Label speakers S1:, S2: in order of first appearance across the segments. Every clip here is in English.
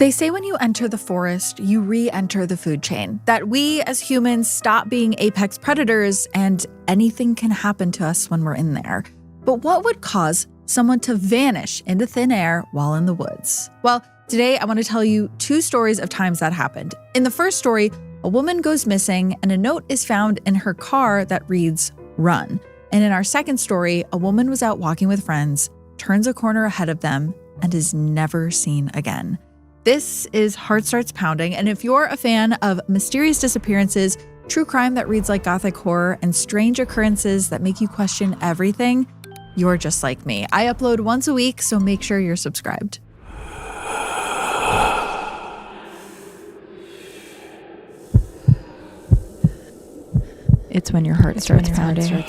S1: They say when you enter the forest, you re-enter the food chain, that we as humans stop being apex predators and anything can happen to us when we're in there. But what would cause someone to vanish into thin air while in the woods? Well, today I want to tell you 2 stories of times that happened. In the first story, a woman goes missing and a note is found in her car that reads, "Run." And in our second story, a woman was out walking with friends, turns a corner ahead of them, and is never seen again. This is Heart Starts Pounding, and if you're a fan of mysterious disappearances, true crime that reads like gothic horror, and strange occurrences that make you question everything, you're just like me. I upload once a week, so make sure you're subscribed.
S2: It's when your heart starts pounding.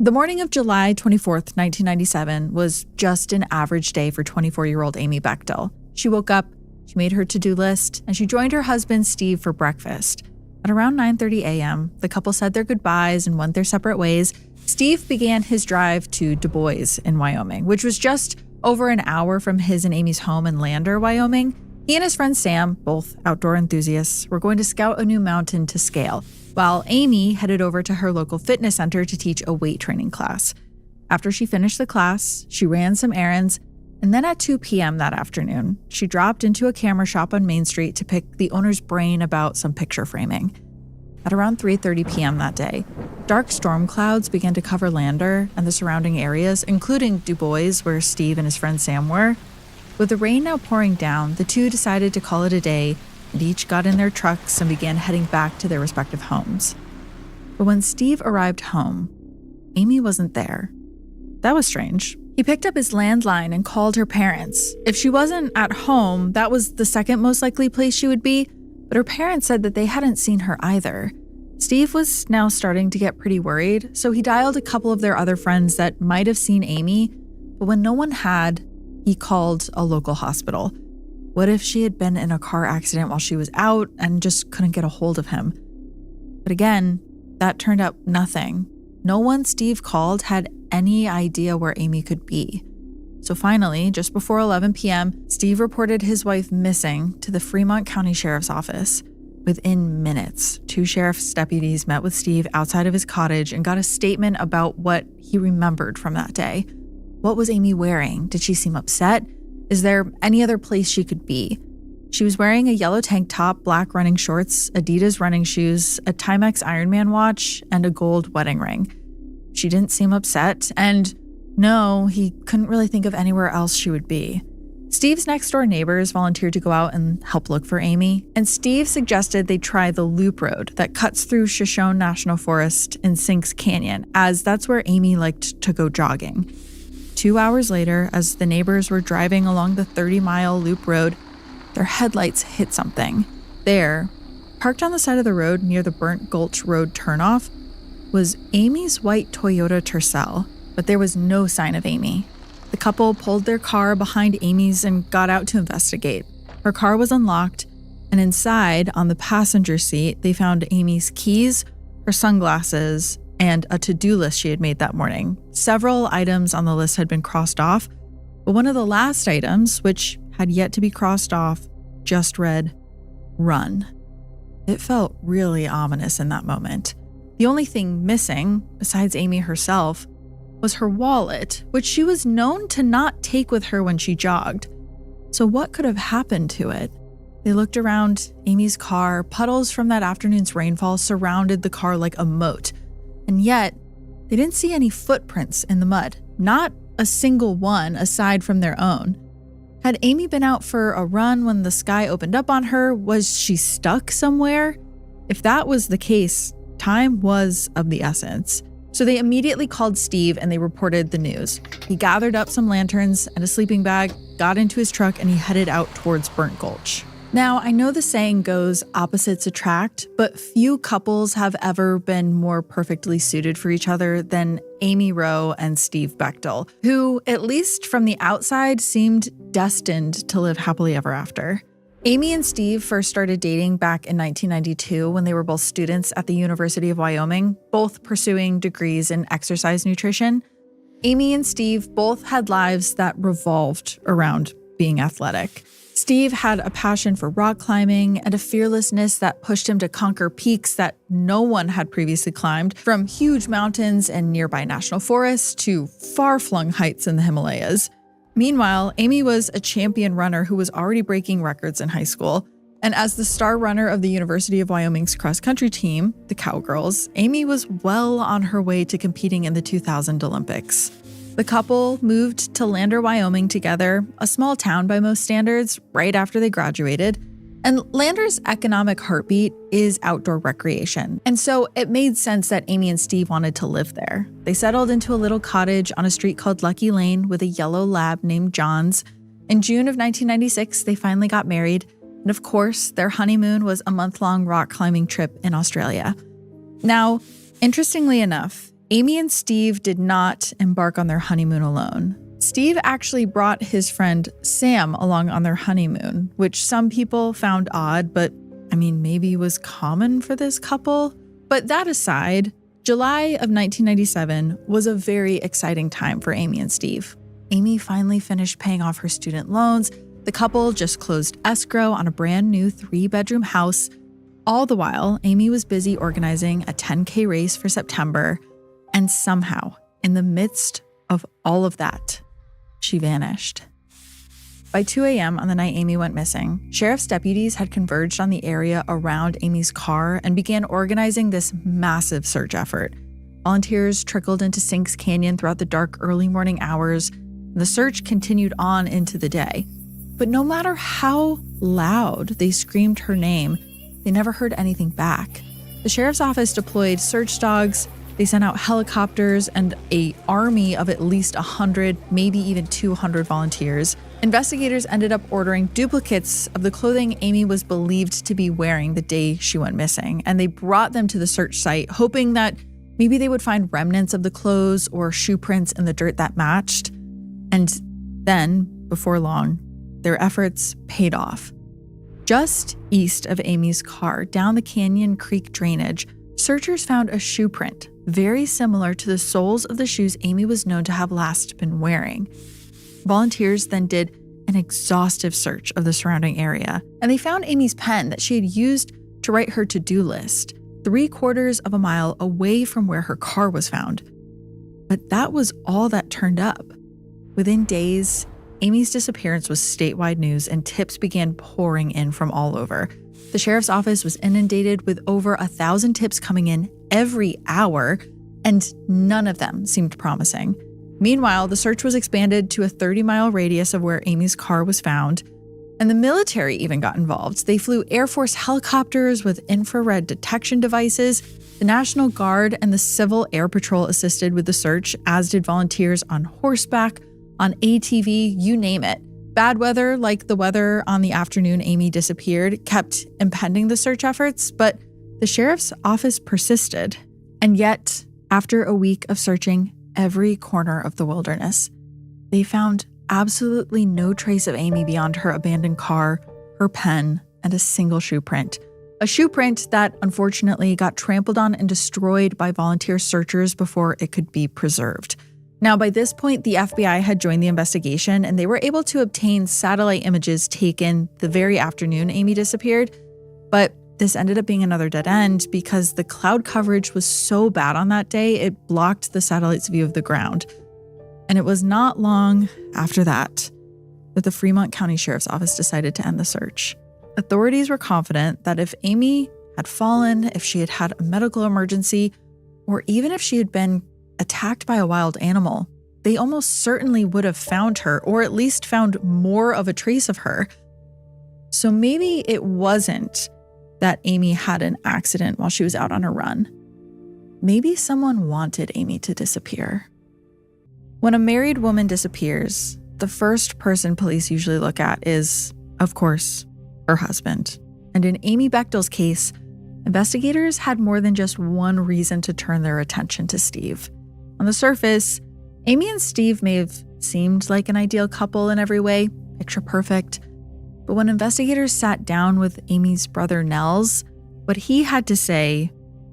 S1: The morning of July 24th, 1997 was just an average day for 24-year-old Amy Bechtel. She woke up, she made her to-do list, and she joined her husband Steve for breakfast. At around 9:30 a.m., the couple said their goodbyes and went their separate ways. Steve began his drive to Du Bois in Wyoming, which was just over an hour from his and Amy's home in Lander, Wyoming. He and his friend Sam, both outdoor enthusiasts, were going to scout a new mountain to scale, while Amy headed over to her local fitness center to teach a weight training class. After she finished the class, she ran some errands, and then at 2 p.m. that afternoon, she dropped into a camera shop on Main Street to pick the owner's brain about some picture framing. At around 3:30 p.m. that day, dark storm clouds began to cover Lander and the surrounding areas, including Du Bois, where Steve and his friend Sam were. With the rain now pouring down, the two decided to call it a day, and each got in their trucks and began heading back to their respective homes. But when Steve arrived home, Amy wasn't there. That was strange. He picked up his landline and called her parents. If she wasn't at home, that was the second most likely place she would be, but her parents said that they hadn't seen her either. Steve was now starting to get pretty worried, so he dialed a couple of their other friends that might have seen Amy, but when no one had, he called a local hospital. What if she had been in a car accident while she was out and just couldn't get a hold of him? But again, that turned up nothing. No one Steve called had any idea where Amy could be. So finally, just before 11 p.m., Steve reported his wife missing to the Fremont County Sheriff's Office. Within minutes, 2 sheriff's deputies met with Steve outside of his cottage and got a statement about what he remembered from that day. What was Amy wearing? Did she seem upset? Is there any other place she could be? She was wearing a yellow tank top, black running shorts, Adidas running shoes, a Timex Ironman watch, and a gold wedding ring. She didn't seem upset, and no, he couldn't really think of anywhere else she would be. Steve's next-door neighbors volunteered to go out and help look for Amy, and Steve suggested they try the loop road that cuts through Shoshone National Forest and Sinks Canyon, as that's where Amy liked to go jogging. 2 hours later, as the neighbors were driving along the 30-mile loop road, their headlights hit something. There, parked on the side of the road near the Burnt Gulch Road turnoff, was Amy's white Toyota Tercel, but there was no sign of Amy. The couple pulled their car behind Amy's and got out to investigate. Her car was unlocked, and inside, on the passenger seat, they found Amy's keys, her sunglasses, and a to-do list she had made that morning. Several items on the list had been crossed off, but one of the last items, which had yet to be crossed off, just read, "Run." It felt really ominous in that moment. The only thing missing, besides Amy herself, was her wallet, which she was known to not take with her when she jogged. So what could have happened to it? They looked around Amy's car. Puddles from that afternoon's rainfall surrounded the car like a moat. And yet, they didn't see any footprints in the mud, not a single one aside from their own. Had Amy been out for a run when the sky opened up on her? Was she stuck somewhere? If that was the case, time was of the essence. So they immediately called Steve and they reported the news. He gathered up some lanterns and a sleeping bag, got into his truck, and he headed out towards Burnt Gulch. Now, I know the saying goes opposites attract, but few couples have ever been more perfectly suited for each other than Amy Rowe and Steve Bechtel, who, at least from the outside, seemed destined to live happily ever after. Amy and Steve first started dating back in 1992 when they were both students at the University of Wyoming, both pursuing degrees in exercise nutrition. Amy and Steve both had lives that revolved around being athletic. Steve had a passion for rock climbing and a fearlessness that pushed him to conquer peaks that no one had previously climbed, from huge mountains and nearby national forests to far-flung heights in the Himalayas. Meanwhile, Amy was a champion runner who was already breaking records in high school. And as the star runner of the University of Wyoming's cross-country team, the Cowgirls, Amy was well on her way to competing in the 2000 Olympics. The couple moved to Lander, Wyoming together, a small town by most standards, right after they graduated. And Lander's economic heartbeat is outdoor recreation. And so it made sense that Amy and Steve wanted to live there. They settled into a little cottage on a street called Lucky Lane with a yellow lab named Johns. In June of 1996, they finally got married. And of course, their honeymoon was a month-long rock climbing trip in Australia. Now, interestingly enough, Amy and Steve did not embark on their honeymoon alone. Steve actually brought his friend Sam along on their honeymoon, which some people found odd, but maybe was common for this couple. But that aside, July of 1997 was a very exciting time for Amy and Steve. Amy finally finished paying off her student loans. The couple just closed escrow on a brand new 3-bedroom house. All the while, Amy was busy organizing a 10K race for September. And somehow, in the midst of all of that, she vanished. By 2 a.m. on the night Amy went missing, sheriff's deputies had converged on the area around Amy's car and began organizing this massive search effort. Volunteers trickled into Sinks Canyon throughout the dark early morning hours, and the search continued on into the day. But no matter how loud they screamed her name, they never heard anything back. The sheriff's office deployed search dogs. They sent out helicopters and an army of at least 100, maybe even 200 volunteers. Investigators ended up ordering duplicates of the clothing Amy was believed to be wearing the day she went missing, and they brought them to the search site, hoping that maybe they would find remnants of the clothes or shoe prints in the dirt that matched. And then, before long, their efforts paid off. Just east of Amy's car, down the Canyon Creek drainage, searchers found a shoe print very similar to the soles of the shoes Amy was known to have last been wearing. Volunteers then did an exhaustive search of the surrounding area, and they found Amy's pen that she had used to write her to-do list, 3/4 of a mile away from where her car was found. But that was all that turned up. Within days, Amy's disappearance was statewide news, and tips began pouring in from all over. The sheriff's office was inundated with over 1,000 tips coming in every hour, and none of them seemed promising. Meanwhile, the search was expanded to a 30-mile radius of where Amy's car was found, and the military even got involved. They flew Air Force helicopters with infrared detection devices. The National Guard and the Civil Air Patrol assisted with the search, as did volunteers on horseback, on ATV, you name it. Bad weather, like the weather on the afternoon Amy disappeared, kept impeding the search efforts, but the sheriff's office persisted. And yet, after a week of searching every corner of the wilderness, they found absolutely no trace of Amy beyond her abandoned car, her pen, and a single shoe print. A shoe print that unfortunately got trampled on and destroyed by volunteer searchers before it could be preserved. Now, by this point, the FBI had joined the investigation, and they were able to obtain satellite images taken the very afternoon Amy disappeared. But this ended up being another dead end because the cloud coverage was so bad on that day, it blocked the satellite's view of the ground. And it was not long after that the Fremont County Sheriff's Office decided to end the search. Authorities were confident that if Amy had fallen, if she had had a medical emergency, or even if she had been attacked by a wild animal, they almost certainly would have found her, or at least found more of a trace of her. So maybe it wasn't that Amy had an accident while she was out on a run. Maybe someone wanted Amy to disappear. When a married woman disappears, the first person police usually look at is, of course, her husband. And in Amy Bechtel's case, investigators had more than just one reason to turn their attention to Steve. On the surface, Amy and Steve may have seemed like an ideal couple in every way, picture perfect. But when investigators sat down with Amy's brother Nels, what he had to say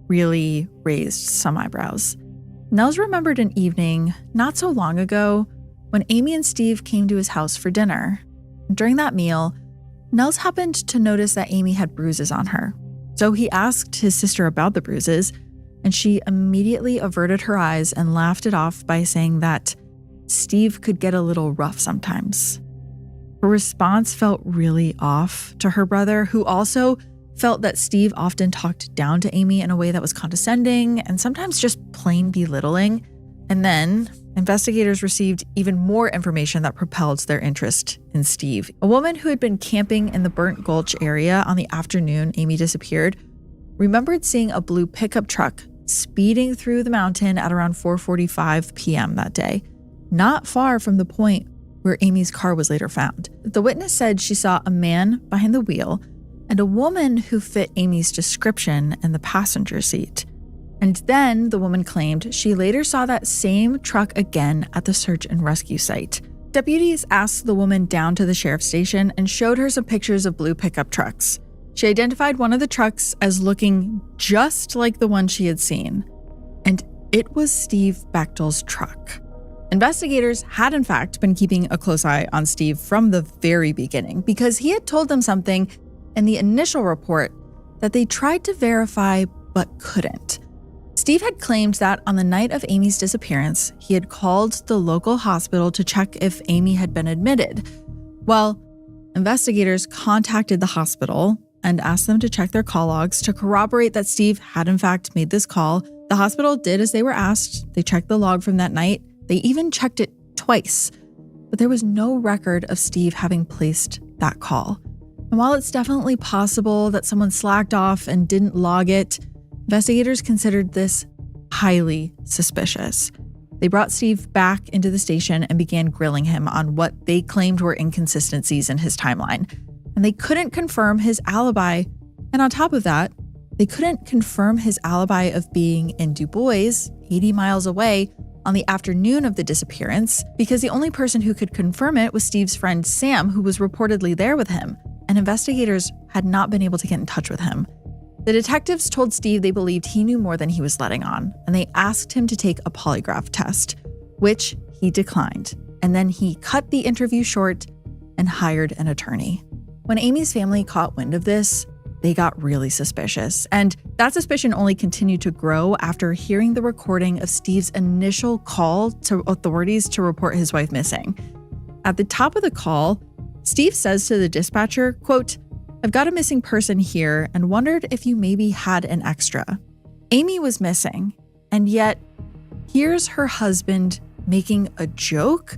S1: really raised some eyebrows. Nels remembered an evening not so long ago when Amy and Steve came to his house for dinner. During that meal, Nels happened to notice that Amy had bruises on her. So he asked his sister about the bruises, and she immediately averted her eyes and laughed it off by saying that Steve could get a little rough sometimes. Her response felt really off to her brother, who also felt that Steve often talked down to Amy in a way that was condescending and sometimes just plain belittling. And then investigators received even more information that propelled their interest in Steve. A woman who had been camping in the Burnt Gulch area on the afternoon Amy disappeared remembered seeing a blue pickup truck speeding through the mountain at around 4:45 p.m. that day, not far from the point where Amy's car was later found. The witness said she saw a man behind the wheel and a woman who fit Amy's description in the passenger seat. And then the woman claimed she later saw that same truck again at the search and rescue site. Deputies asked the woman down to the sheriff's station and showed her some pictures of blue pickup trucks. She identified one of the trucks as looking just like the one she had seen, and it was Steve Bechtel's truck. Investigators had in fact been keeping a close eye on Steve from the very beginning because he had told them something in the initial report that they tried to verify but couldn't. Steve had claimed that on the night of Amy's disappearance, he had called the local hospital to check if Amy had been admitted. Well, investigators contacted the hospital and asked them to check their call logs to corroborate that Steve had in fact made this call. The hospital did as they were asked. They checked the log from that night. They even checked it twice, but there was no record of Steve having placed that call. And while it's definitely possible that someone slacked off and didn't log it, investigators considered this highly suspicious. They brought Steve back into the station and began grilling him on what they claimed were inconsistencies in his timeline. And they couldn't confirm his alibi. And on top of that, they couldn't confirm his alibi of being in Du Bois, 80 miles away, on the afternoon of the disappearance, because the only person who could confirm it was Steve's friend Sam, who was reportedly there with him. And investigators had not been able to get in touch with him. The detectives told Steve they believed he knew more than he was letting on, and they asked him to take a polygraph test, which he declined. And then he cut the interview short and hired an attorney. When Amy's family caught wind of this, they got really suspicious. And that suspicion only continued to grow after hearing the recording of Steve's initial call to authorities to report his wife missing. At the top of the call, Steve says to the dispatcher, quote, "I've got a missing person here and wondered if you maybe had an extra." Amy was missing, and yet here's her husband making a joke.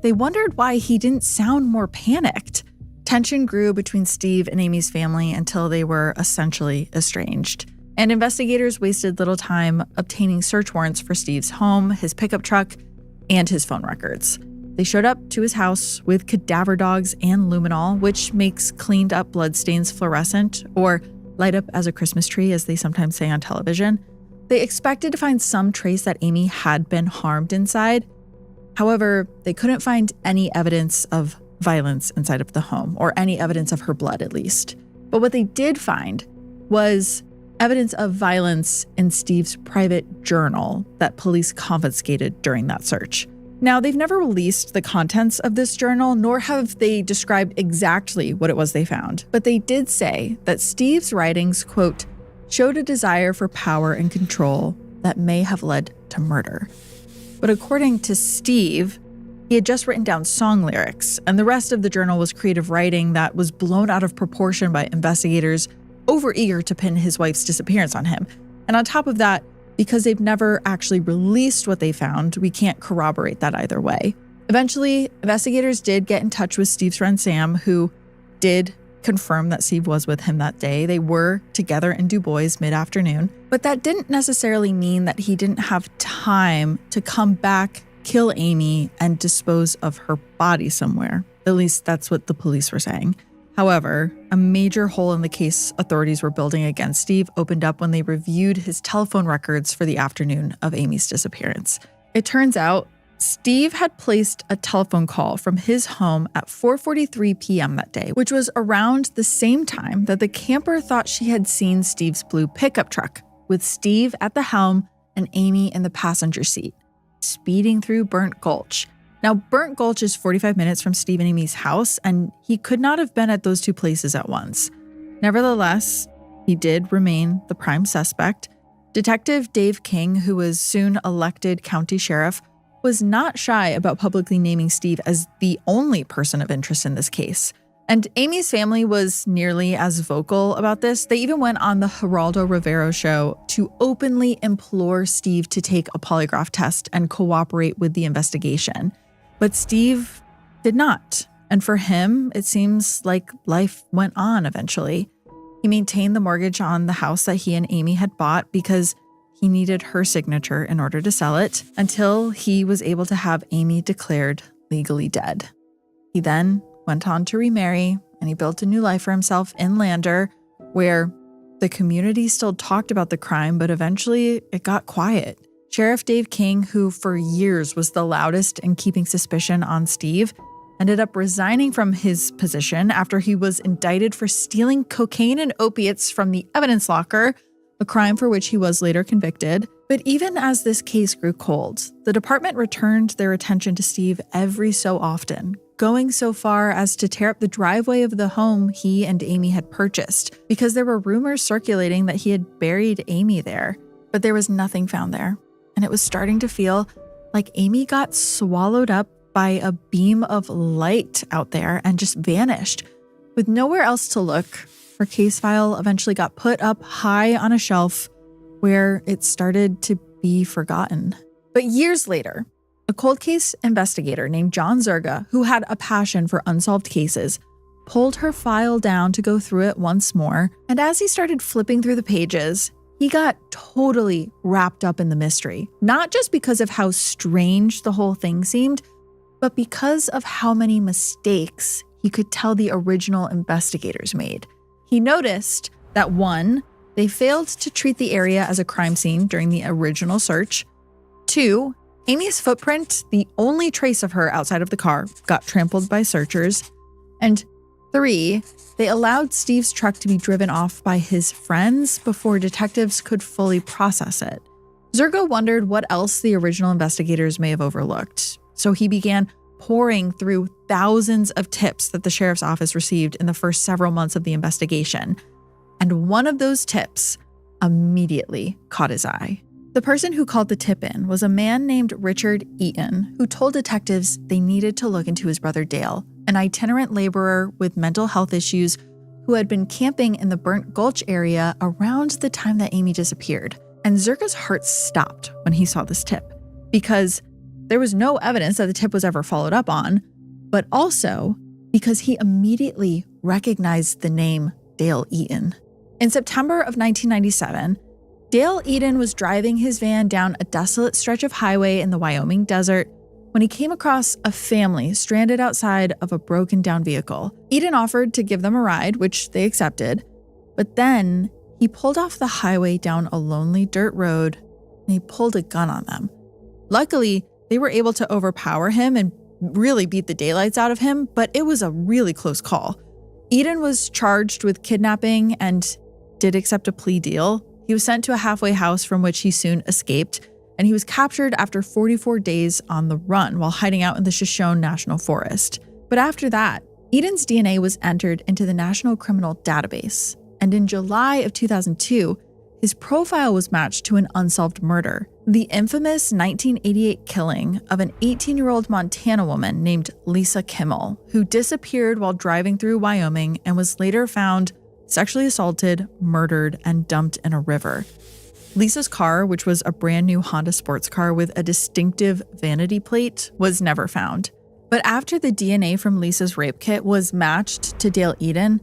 S1: They wondered why he didn't sound more panicked. Tension grew between Steve and Amy's family until they were essentially estranged. And investigators wasted little time obtaining search warrants for Steve's home, his pickup truck, and his phone records. They showed up to his house with cadaver dogs and luminol, which makes cleaned up bloodstains fluorescent or light up as a Christmas tree, as they sometimes say on television. They expected to find some trace that Amy had been harmed inside. However, they couldn't find any evidence of violence inside of the home, or any evidence of her blood at least. But what they did find was evidence of violence in Steve's private journal that police confiscated during that search. Now, they've never released the contents of this journal, nor have they described exactly what it was they found. But they did say that Steve's writings, quote, showed a desire for power and control that may have led to murder. But according to Steve, he had just written down song lyrics, and the rest of the journal was creative writing that was blown out of proportion by investigators overeager to pin his wife's disappearance on him. And on top of that, because they've never actually released what they found, we can't corroborate that either way. Eventually, investigators did get in touch with Steve's friend Sam, who did confirm that Steve was with him that day. They were together in Du Bois mid-afternoon, but that didn't necessarily mean that he didn't have time to come back, kill Amy, and dispose of her body somewhere. At least that's what the police were saying. However, a major hole in the case authorities were building against Steve opened up when they reviewed his telephone records for the afternoon of Amy's disappearance. It turns out Steve had placed a telephone call from his home at 4:43 p.m. that day, which was around the same time that the camper thought she had seen Steve's blue pickup truck, with Steve at the helm and Amy in the passenger seat, speeding through Burnt Gulch. Now, Burnt Gulch is 45 minutes from Steve and Amy's house, and he could not have been at those two places at once. Nevertheless, he did remain the prime suspect. Detective Dave King, who was soon elected county sheriff, was not shy about publicly naming Steve as the only person of interest in this case. And Amy's family was nearly as vocal about this. They even went on the Geraldo Rivero show to openly implore Steve to take a polygraph test and cooperate with the investigation. But Steve did not. And for him, it seems like life went on eventually. He maintained the mortgage on the house that he and Amy had bought because he needed her signature in order to sell it until he was able to have Amy declared legally dead. He then went on to remarry, and he built a new life for himself in Lander, where the community still talked about the crime, but eventually it got quiet. Sheriff Dave King, who for years was the loudest in keeping suspicion on Steve, ended up resigning from his position after he was indicted for stealing cocaine and opiates from the evidence locker, a crime for which he was later convicted. But even as this case grew cold, the department returned their attention to Steve every so often, going so far as to tear up the driveway of the home he and Amy had purchased, because there were rumors circulating that he had buried Amy there. But there was nothing found there, and it was starting to feel like Amy got swallowed up by a beam of light out there and just vanished. With nowhere else to look, her case file eventually got put up high on a shelf where it started to be forgotten. But years later, a cold case investigator named John Zerga, who had a passion for unsolved cases, pulled her file down to go through it once more. And as he started flipping through the pages, he got totally wrapped up in the mystery, not just because of how strange the whole thing seemed, but because of how many mistakes he could tell the original investigators made. He noticed that 1, they failed to treat the area as a crime scene during the original search. 2, Amy's footprint, the only trace of her outside of the car, got trampled by searchers. And 3, they allowed Steve's truck to be driven off by his friends before detectives could fully process it. Zergo wondered what else the original investigators may have overlooked. So he began pouring through thousands of tips that the sheriff's office received in the first several months of the investigation. And one of those tips immediately caught his eye. The person who called the tip in was a man named Richard Eaton, who told detectives they needed to look into his brother Dale, an itinerant laborer with mental health issues who had been camping in the Burnt Gulch area around the time that Amy disappeared. And Zerga's heart stopped when he saw this tip, because there was no evidence that the tip was ever followed up on, but also because he immediately recognized the name Dale Eaton. In September of 1997, Dale Eaton was driving his van down a desolate stretch of highway in the Wyoming desert when he came across a family stranded outside of a broken down vehicle. Eaton offered to give them a ride, which they accepted, but then he pulled off the highway down a lonely dirt road and he pulled a gun on them. Luckily, they were able to overpower him and really beat the daylights out of him, but it was a really close call. Eaton was charged with kidnapping and did accept a plea deal. He was sent to a halfway house from which he soon escaped, and he was captured after 44 days on the run while hiding out in the Shoshone National Forest. But after that, Eaton's DNA was entered into the National Criminal Database, and in July of 2002, his profile was matched to an unsolved murder, the infamous 1988 killing of an 18-year-old Montana woman named Lisa Kimmel, who disappeared while driving through Wyoming and was later found sexually assaulted, murdered, and dumped in a river. Lisa's car, which was a brand new Honda sports car with a distinctive vanity plate, was never found. But after the DNA from Lisa's rape kit was matched to Dale Eaton,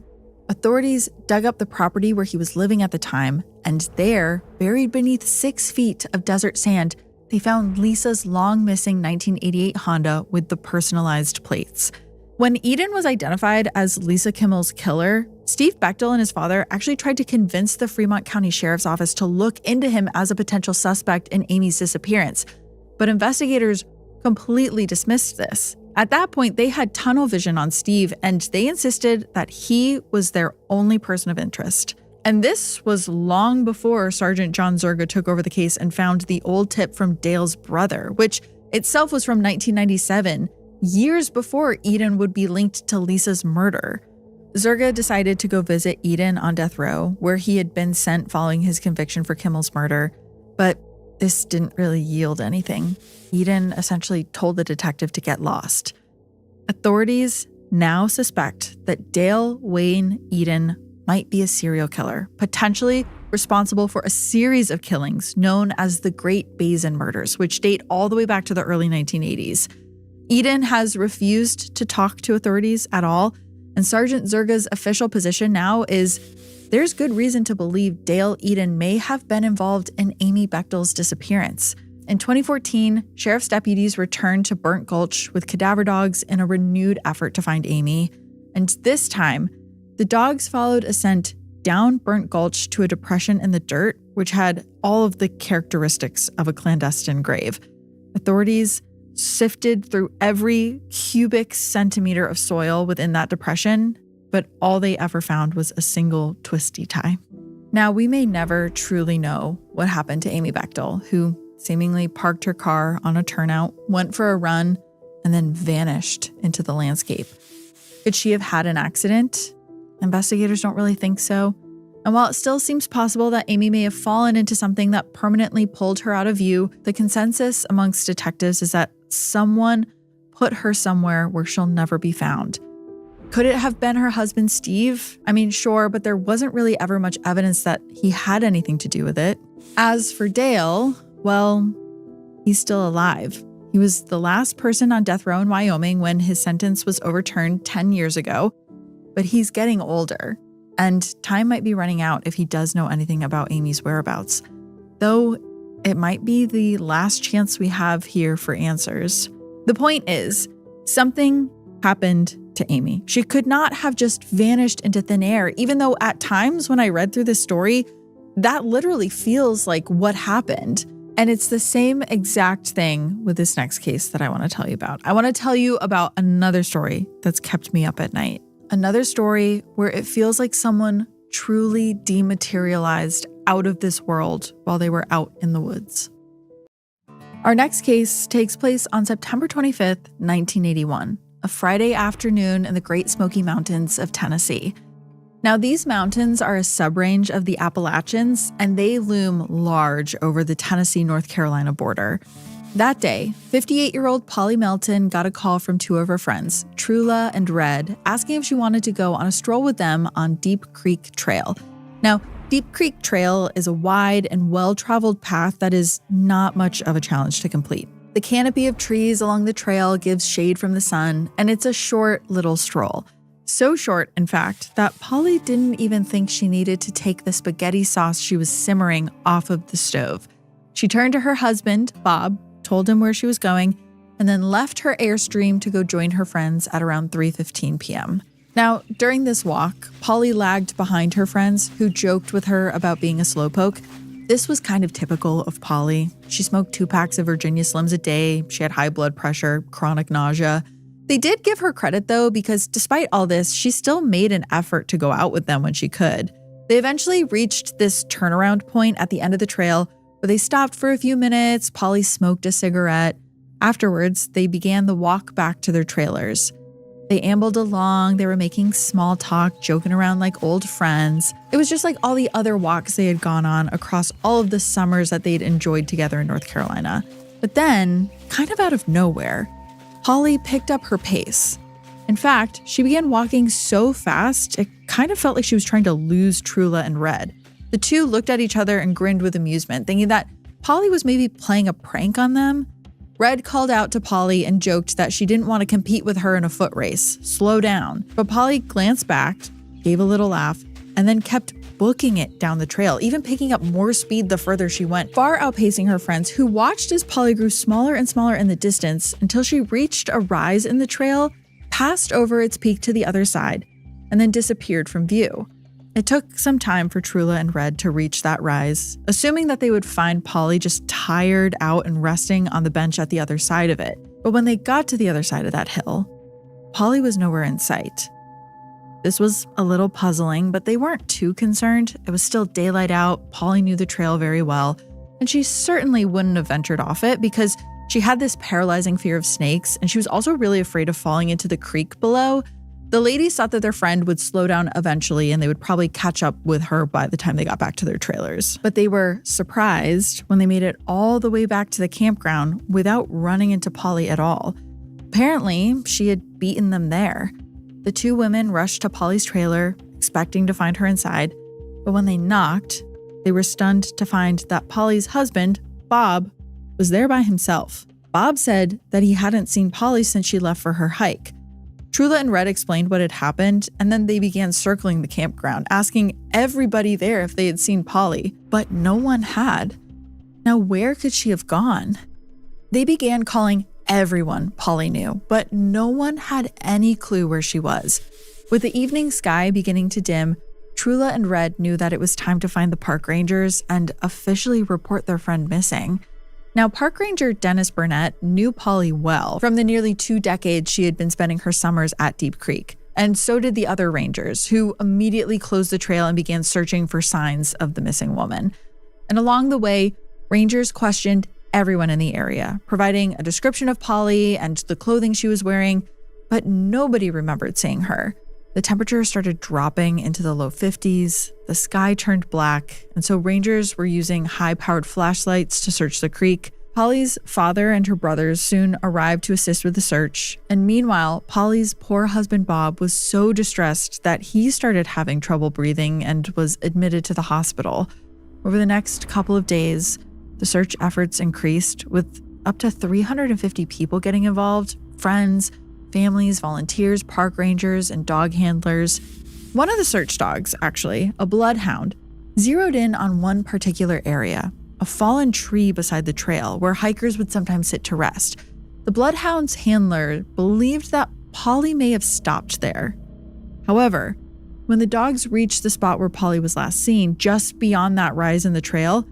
S1: authorities dug up the property where he was living at the time, and there, buried beneath 6 feet of desert sand, they found Lisa's long-missing 1988 Honda with the personalized plates. When Eaton was identified as Lisa Kimmel's killer, Steve Bechtel and his father actually tried to convince the Fremont County Sheriff's Office to look into him as a potential suspect in Amy's disappearance. But investigators completely dismissed this. At that point, they had tunnel vision on Steve, and they insisted that he was their only person of interest. And this was long before Sergeant John Zerga took over the case and found the old tip from Dale's brother, which itself was from 1997, years before Eden would be linked to Lisa's murder. Zerga decided to go visit Eden on death row, where he had been sent following his conviction for Kimmel's murder, but this didn't really yield anything. Eden essentially told the detective to get lost. Authorities now suspect that Dale Wayne Eden might be a serial killer, potentially responsible for a series of killings known as the Great Basin Murders, which date all the way back to the early 1980s. Eden has refused to talk to authorities at all, and Sergeant Zerga's official position now is there's good reason to believe Dale Eden may have been involved in Amy Bechtel's disappearance. In 2014, sheriff's deputies returned to Burnt Gulch with cadaver dogs in a renewed effort to find Amy. And this time, the dogs followed a scent down Burnt Gulch to a depression in the dirt, which had all of the characteristics of a clandestine grave. Authorities sifted through every cubic centimeter of soil within that depression, but all they ever found was a single twisty tie. Now, we may never truly know what happened to Amy Bechtel, who seemingly parked her car on a turnout, went for a run, and then vanished into the landscape. Could she have had an accident? Investigators don't really think so. And while it still seems possible that Amy may have fallen into something that permanently pulled her out of view, the consensus amongst detectives is that someone put her somewhere where she'll never be found. Could it have been her husband, Steve? I mean, sure, but there wasn't really ever much evidence that he had anything to do with it. As for Dale, well, he's still alive. He was the last person on death row in Wyoming when his sentence was overturned 10 years ago, but he's getting older, and time might be running out if he does know anything about Amy's whereabouts. Though it might be the last chance we have here for answers. The point is, something happened to Amy. She could not have just vanished into thin air, even though at times when I read through this story, that literally feels like what happened. And it's the same exact thing with this next case that I want to tell you about. I want to tell you about another story that's kept me up at night. Another story where it feels like someone truly dematerialized out of this world while they were out in the woods. Our next case takes place on September 25th, 1981, a Friday afternoon in the Great Smoky Mountains of Tennessee. Now, these mountains are a subrange of the Appalachians, and they loom large over the Tennessee-North Carolina border. That day, 58-year-old Polly Melton got a call from two of her friends, Trula and Red, asking if she wanted to go on a stroll with them on Deep Creek Trail. Now, Deep Creek Trail is a wide and well-traveled path that is not much of a challenge to complete. The canopy of trees along the trail gives shade from the sun, and it's a short little stroll. So short, in fact, that Polly didn't even think she needed to take the spaghetti sauce she was simmering off of the stove. She turned to her husband, Bob, told him where she was going, and then left her Airstream to go join her friends at around 3:15 p.m. Now, during this walk, Polly lagged behind her friends, who joked with her about being a slowpoke. This was kind of typical of Polly. She smoked 2 packs of Virginia Slims a day, she had high blood pressure, chronic nausea. They did give her credit, though, because despite all this, she still made an effort to go out with them when she could. They eventually reached this turnaround point at the end of the trail where they stopped for a few minutes. Polly smoked a cigarette. Afterwards, they began the walk back to their trailers. They ambled along. They were making small talk, joking around like old friends. It was just like all the other walks they had gone on across all of the summers that they'd enjoyed together in North Carolina. But then, kind of out of nowhere, Polly picked up her pace. In fact, she began walking so fast, it kind of felt like she was trying to lose Trula and Red. The two looked at each other and grinned with amusement, thinking that Polly was maybe playing a prank on them. Red called out to Polly and joked that she didn't want to compete with her in a foot race. Slow down. But Polly glanced back, gave a little laugh, and then kept booking it down the trail, even picking up more speed the further she went, far outpacing her friends, who watched as Polly grew smaller and smaller in the distance until she reached a rise in the trail, passed over its peak to the other side, and then disappeared from view. It took some time for Trula and Red to reach that rise, assuming that they would find Polly just tired out and resting on the bench at the other side of it. But when they got to the other side of that hill, Polly was nowhere in sight. This was a little puzzling, but they weren't too concerned. It was still daylight out. Polly knew the trail very well, and she certainly wouldn't have ventured off it because she had this paralyzing fear of snakes, and she was also really afraid of falling into the creek below. The ladies thought that their friend would slow down eventually and they would probably catch up with her by the time they got back to their trailers. But they were surprised when they made it all the way back to the campground without running into Polly at all. Apparently, she had beaten them there. The two women rushed to Polly's trailer, expecting to find her inside, but when they knocked, they were stunned to find that Polly's husband, Bob, was there by himself. Bob said that he hadn't seen Polly since she left for her hike. Trula and Red explained what had happened, and then they began circling the campground, asking everybody there if they had seen Polly, but no one had. Now, where could she have gone? They began calling everyone Polly knew, but no one had any clue where she was. With the evening sky beginning to dim, Trula and Red knew that it was time to find the park rangers and officially report their friend missing. Now, Park Ranger Dennis Burnett knew Polly well from the nearly 2 decades she had been spending her summers at Deep Creek, and so did the other rangers, who immediately closed the trail and began searching for signs of the missing woman. And along the way, rangers questioned everyone in the area, providing a description of Polly and the clothing she was wearing, but nobody remembered seeing her. The temperature started dropping into the low 50s, the sky turned black, and so rangers were using high-powered flashlights to search the creek. Polly's father and her brothers soon arrived to assist with the search, and meanwhile, Polly's poor husband Bob was so distressed that he started having trouble breathing and was admitted to the hospital. Over the next couple of days, the search efforts increased, with up to 350 people getting involved: friends, families, volunteers, park rangers, and dog handlers. One of the search dogs, actually, a bloodhound, zeroed in on one particular area, a fallen tree beside the trail where hikers would sometimes sit to rest. The bloodhound's handler believed that Polly may have stopped there. However, when the dogs reached the spot where Polly was last seen, just beyond that rise in the trail,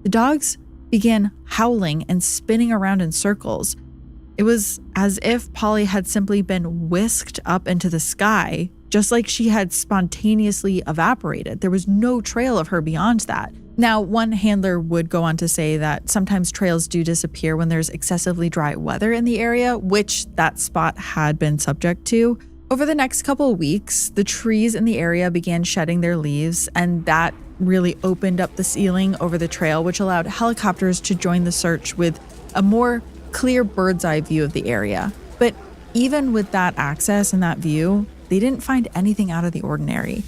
S1: the dogs began howling and spinning around in circles. It was as if Polly had simply been whisked up into the sky, just like she had spontaneously evaporated. There was no trail of her beyond that. Now, one handler would go on to say that sometimes trails do disappear when there's excessively dry weather in the area, which that spot had been subject to. Over the next couple of weeks, the trees in the area began shedding their leaves, and that really opened up the ceiling over the trail, which allowed helicopters to join the search with a more clear bird's eye view of the area. But even with that access and that view, they didn't find anything out of the ordinary.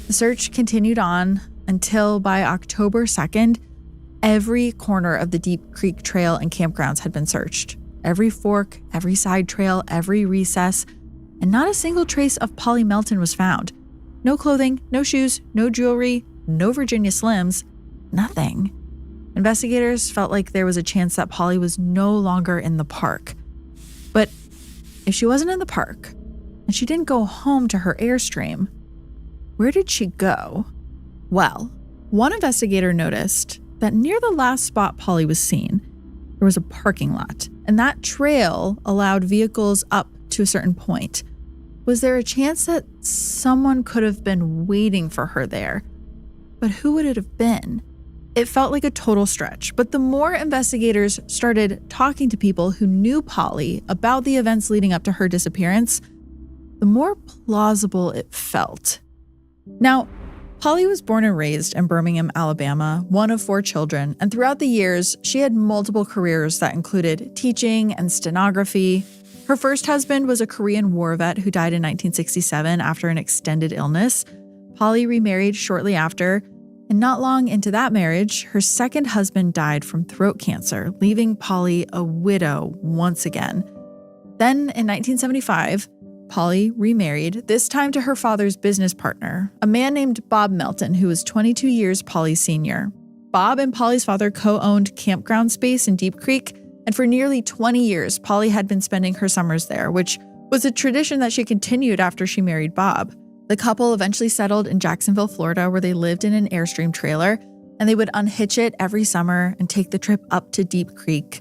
S1: The search continued on until by October 2nd, every corner of the Deep Creek Trail and campgrounds had been searched. Every fork, every side trail, every recess, and not a single trace of Polly Melton was found. No clothing, no shoes, no jewelry, no Virginia Slims, nothing. Investigators felt like there was a chance that Polly was no longer in the park. But if she wasn't in the park, and she didn't go home to her Airstream, where did she go? Well, one investigator noticed that near the last spot Polly was seen, there was a parking lot, and that trail allowed vehicles up to a certain point. Was there a chance that someone could have been waiting for her there? But who would it have been? It felt like a total stretch, but the more investigators started talking to people who knew Polly about the events leading up to her disappearance, the more plausible it felt. Now, Polly was born and raised in Birmingham, Alabama, one of 4 children, and throughout the years, she had multiple careers that included teaching and stenography. Her first husband was a Korean War vet who died in 1967 after an extended illness. Polly remarried shortly after, and not long into that marriage, her second husband died from throat cancer, leaving Polly a widow once again. Then, in 1975, Polly remarried, this time to her father's business partner, a man named Bob Melton, who was 22 years Polly's senior. Bob and Polly's father co-owned campground space in Deep Creek, and for nearly 20 years, Polly had been spending her summers there, which was a tradition that she continued after she married Bob. The couple eventually settled in Jacksonville, Florida, where they lived in an Airstream trailer, and they would unhitch it every summer and take the trip up to Deep Creek.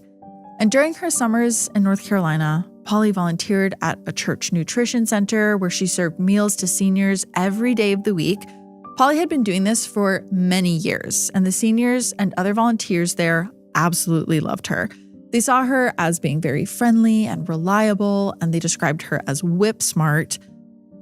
S1: And during her summers in North Carolina, Polly volunteered at a church nutrition center where she served meals to seniors every day of the week. Polly had been doing this for many years, and the seniors and other volunteers there absolutely loved her. They saw her as being very friendly and reliable, and they described her as whip smart.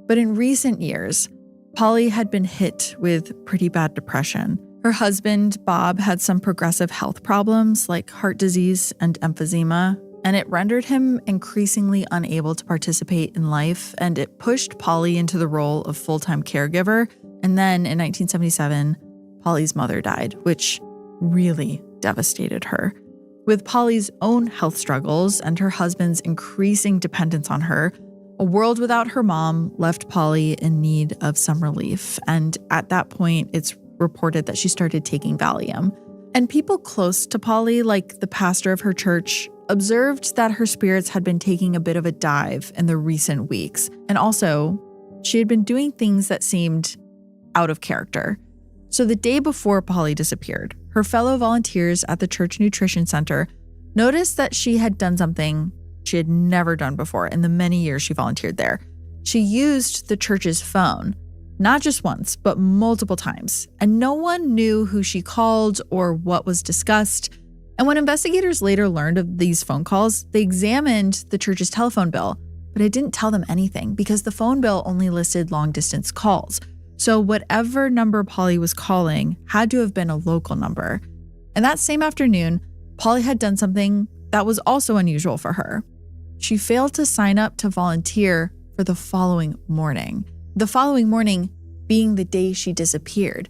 S1: But in recent years, Polly had been hit with pretty bad depression. Her husband, Bob, had some progressive health problems like heart disease and emphysema, and it rendered him increasingly unable to participate in life, and it pushed Polly into the role of full-time caregiver. And then in 1977, Polly's mother died, which really devastated her. With Polly's own health struggles and her husband's increasing dependence on her, a world without her mom left Polly in need of some relief. And at that point, it's reported that she started taking Valium. And people close to Polly, like the pastor of her church, observed that her spirits had been taking a bit of a dive in the recent weeks. And also, she had been doing things that seemed out of character. So the day before Polly disappeared, her fellow volunteers at the church nutrition center noticed that she had done something she had never done before in the many years she volunteered there. She used the church's phone, not just once, but multiple times, and no one knew who she called or what was discussed. And when investigators later learned of these phone calls, they examined the church's telephone bill, but it didn't tell them anything because the phone bill only listed long-distance calls. So whatever number Polly was calling had to have been a local number. And that same afternoon, Polly had done something that was also unusual for her. She failed to sign up to volunteer for the following morning. The following morning being the day she disappeared.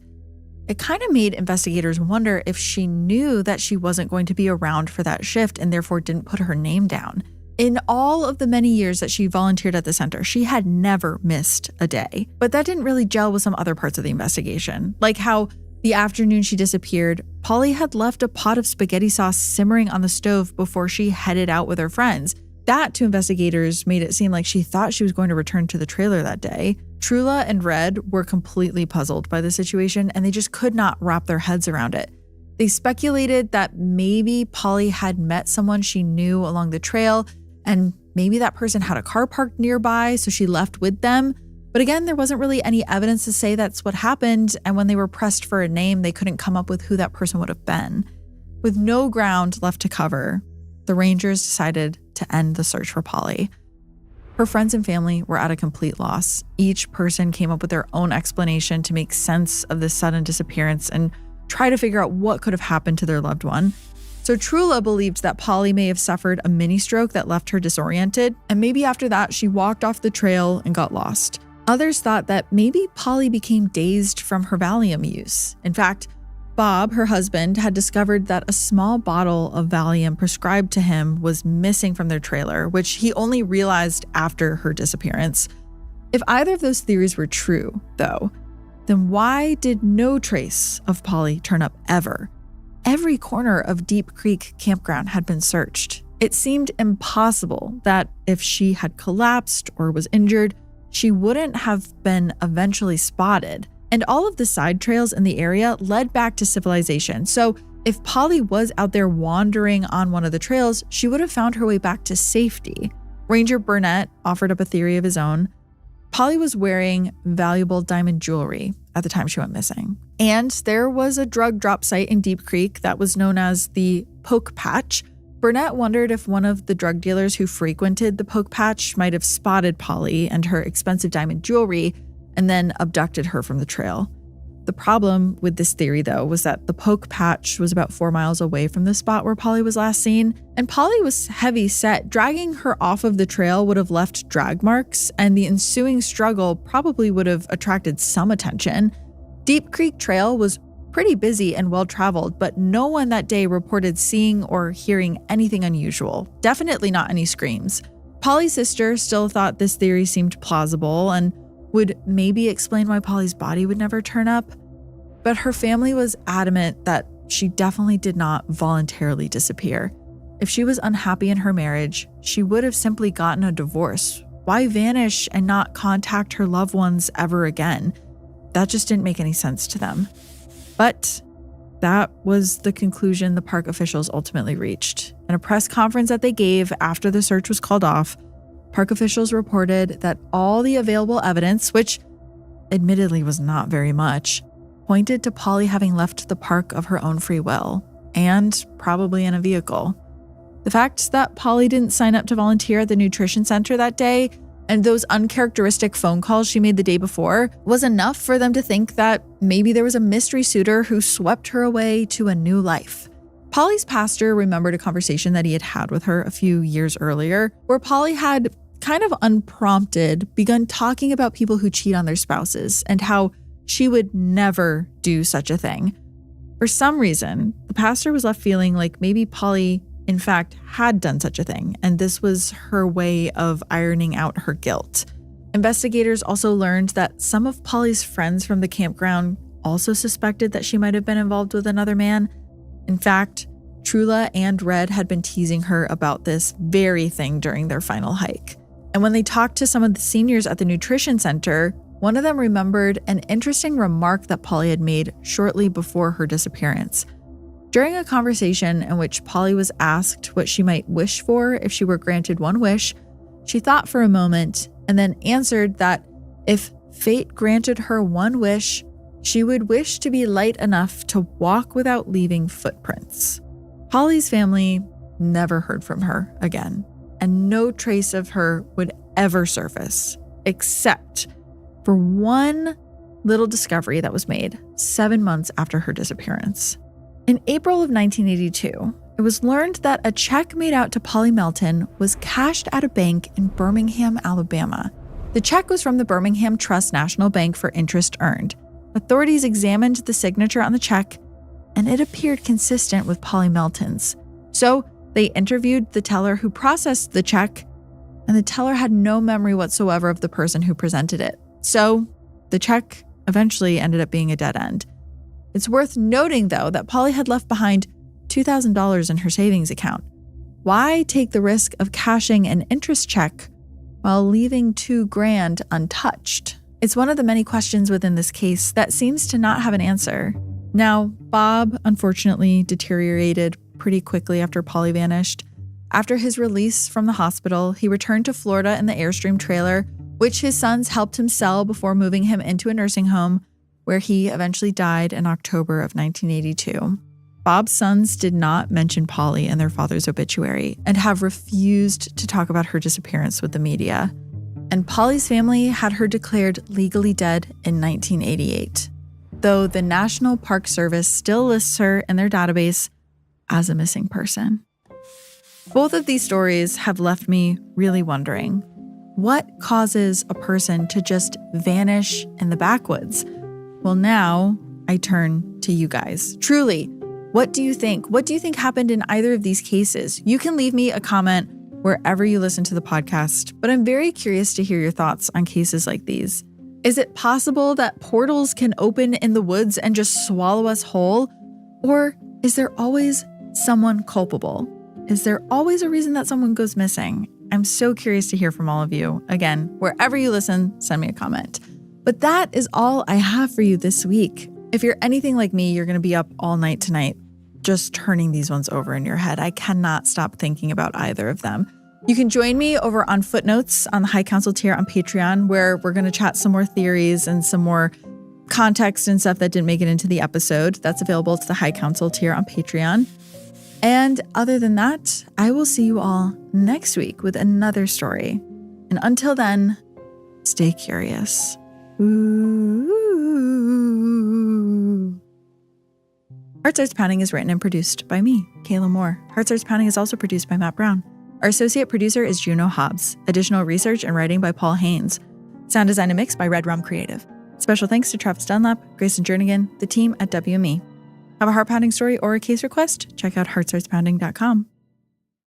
S1: It kind of made investigators wonder if she knew that she wasn't going to be around for that shift and therefore didn't put her name down. In all of the many years that she volunteered at the center, she had never missed a day. But that didn't really gel with some other parts of the investigation, like how the afternoon she disappeared, Polly had left a pot of spaghetti sauce simmering on the stove before she headed out with her friends. That, to investigators, made it seem like she thought she was going to return to the trailer that day. Trula and Red were completely puzzled by the situation, and they just could not wrap their heads around it. They speculated that maybe Polly had met someone she knew along the trail, and maybe that person had a car parked nearby, so she left with them. But again, there wasn't really any evidence to say that's what happened, and when they were pressed for a name, they couldn't come up with who that person would have been. With no ground left to cover, the Rangers decided to end the search for Polly. Her friends and family were at a complete loss. Each person came up with their own explanation to make sense of this sudden disappearance and try to figure out what could have happened to their loved one. So Trula believed that Polly may have suffered a mini stroke that left her disoriented, and maybe after that she walked off the trail and got lost. Others thought that maybe Polly became dazed from her Valium use. In fact, Bob, her husband, had discovered that a small bottle of Valium prescribed to him was missing from their trailer, which he only realized after her disappearance. If either of those theories were true, though, then why did no trace of Polly turn up ever? Every corner of Deep Creek campground had been searched. It seemed impossible that if she had collapsed or was injured, she wouldn't have been eventually spotted. And all of the side trails in the area led back to civilization. So if Polly was out there wandering on one of the trails, she would have found her way back to safety. Ranger Burnett offered up a theory of his own. Polly was wearing valuable diamond jewelry at the time she went missing. And there was a drug drop site in Deep Creek that was known as the Poke Patch. Burnett wondered if one of the drug dealers who frequented the Poke Patch might have spotted Polly and her expensive diamond jewelry and then abducted her from the trail. The problem with this theory, though, was that the Poke Patch was about 4 miles away from the spot where Polly was last seen, and Polly was heavy set. Dragging her off of the trail would have left drag marks, and the ensuing struggle probably would have attracted some attention. Deep Creek Trail was pretty busy and well-traveled, but no one that day reported seeing or hearing anything unusual, definitely not any screams. Polly's sister still thought this theory seemed plausible and would maybe explain why Polly's body would never turn up, but her family was adamant that she definitely did not voluntarily disappear. If she was unhappy in her marriage, she would have simply gotten a divorce. Why vanish and not contact her loved ones ever again? That just didn't make any sense to them. But that was the conclusion the park officials ultimately reached. And In a press conference that they gave after the search was called off, park officials reported that all the available evidence, which admittedly was not very much, pointed to Polly having left the park of her own free will, and probably in a vehicle. The fact that Polly didn't sign up to volunteer at the nutrition center that day and those uncharacteristic phone calls she made the day before was enough for them to think that maybe there was a mystery suitor who swept her away to a new life. Polly's pastor remembered a conversation that he had had with her a few years earlier, where Polly had kind of unprompted begun talking about people who cheat on their spouses and how she would never do such a thing. For some reason, the pastor was left feeling like maybe Polly in fact had done such a thing, and this was her way of ironing out her guilt. Investigators also learned that some of Polly's friends from the campground also suspected that she might have been involved with another man. In fact, Trula and Red had been teasing her about this very thing during their final hike. And when they talked to some of the seniors at the nutrition center, one of them remembered an interesting remark that Polly had made shortly before her disappearance. During a conversation in which Polly was asked what she might wish for if she were granted one wish, she thought for a moment and then answered that if fate granted her one wish, she would wish to be light enough to walk without leaving footprints. Polly's family never heard from her again, and no trace of her would ever surface, except for one little discovery that was made 7 months after her disappearance. In April of 1982, it was learned that a check made out to Polly Melton was cashed at a bank in Birmingham, Alabama. The check was from the Birmingham Trust National Bank for interest earned. Authorities examined the signature on the check, and it appeared consistent with Polly Melton's. So they interviewed the teller who processed the check, and the teller had no memory whatsoever of the person who presented it. So the check eventually ended up being a dead end. It's worth noting, though, that Polly had left behind $2,000 in her savings account. Why take the risk of cashing an interest check while leaving $2,000 untouched? It's one of the many questions within this case that seems to not have an answer. Now, Bob unfortunately deteriorated pretty quickly after Polly vanished. After his release from the hospital, he returned to Florida in the Airstream trailer, which his sons helped him sell before moving him into a nursing home, where he eventually died in October of 1982. Bob's sons did not mention Polly in their father's obituary and have refused to talk about her disappearance with the media. And Polly's family had her declared legally dead in 1988, though the National Park Service still lists her in their database as a missing person. Both of these stories have left me really wondering, what causes a person to just vanish in the backwoods? Well, now I turn to you guys. Truly, what do you think? What do you think happened in either of these cases? You can leave me a comment wherever you listen to the podcast, but I'm very curious to hear your thoughts on cases like these. Is it possible that portals can open in the woods and just swallow us whole? Or is there always someone culpable? Is there always a reason that someone goes missing? I'm so curious to hear from all of you. Again, wherever you listen, send me a comment. But that is all I have for you this week. If you're anything like me, you're going to be up all night tonight, just turning these ones over in your head. I cannot stop thinking about either of them. You can join me over on Footnotes on the High Council tier on Patreon, where we're going to chat some more theories and some more context and stuff that didn't make it into the episode. That's available to the High Council tier on Patreon. And other than that, I will see you all next week with another story. And until then, stay curious. Ooh. Heart Starts Pounding is written and produced by me, Kaelyn Moore. Heart Starts Pounding is also produced by Matt Brown. Our associate producer is Juno Hobbs. Additional research and writing by Paul Haynes. Sound design and mix by Red Rum Creative. Special thanks to Travis Dunlap, Grayson Jernigan, the team at WME. Have a heart-pounding story or a case request? Check out heartstartspounding.com.